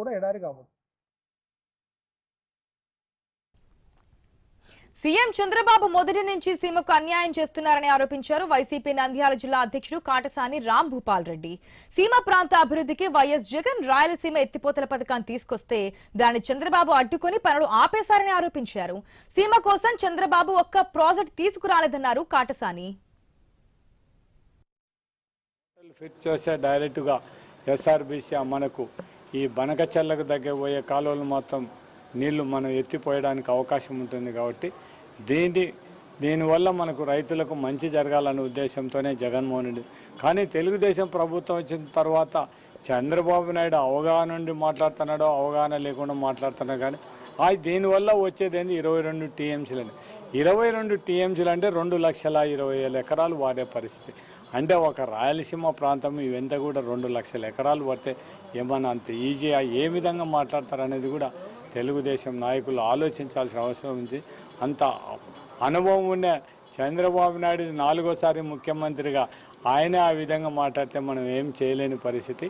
కూడా ఎడారి కావచ్చు. సీఎం చంద్రబాబు మొదటి నుంచి సీమకు అన్యాయం చేస్తున్నారని ఆరోపించారు వైసీపీ నంద్యాల జిల్లా అధ్యక్షుడు కాటసాని రామ్ భూపాల్ రెడ్డి. సీమ ప్రాంత అభివృద్ధికి వైఎస్ జగన్ రాయలసీమ ఎత్తిపోతల పథకాన్ని తీసుకొస్తే దాన్ని చంద్రబాబు అడ్డుకొని పనులు ఆపేశారని ఆరోపించారు. సీమ కోసం చంద్రబాబు ఒక్క ప్రాజెక్ట్ తీసుకురాలేదన్నారు కాటసాని. ఫిట్ చేసే డైరెక్ట్గా ఎస్ఆర్బీసీ మనకు ఈ బనకచెల్లకు దగ్గర పోయే కాలువలు మొత్తం నీళ్లు మనం ఎత్తిపోయడానికి అవకాశం ఉంటుంది కాబట్టి దీనివల్ల మనకు రైతులకు మంచి జరగాలనే ఉద్దేశంతోనే జగన్మోహన్ రెడ్డి. కానీ తెలుగుదేశం ప్రభుత్వం వచ్చిన తర్వాత చంద్రబాబు నాయుడు అవగాహన నుండి మాట్లాడుతున్నాడో అవగాహన లేకుండా మాట్లాడుతున్నాడు. కానీ దీనివల్ల వచ్చేది ఏంది 22 టీఎంసీలు అండి. 22 టీఎంసీలు అంటే 2,20,000 ఎకరాలు వాడే పరిస్థితి. అంటే ఒక రాయలసీమ ప్రాంతం ఇవంతా కూడా 2,00,000 ఎకరాలు పడితే ఏమన్నా అంత ఈజీగా ఏ విధంగా మాట్లాడతారనేది కూడా తెలుగుదేశం నాయకులు ఆలోచించాల్సిన అవసరం ఉంది. అంత అనుభవం ఉన్న చంద్రబాబు నాయుడు 4వ సారి ముఖ్యమంత్రిగా ఆయనే ఆ విధంగా మాట్లాడితే మనం ఏం చేయలేని పరిస్థితి.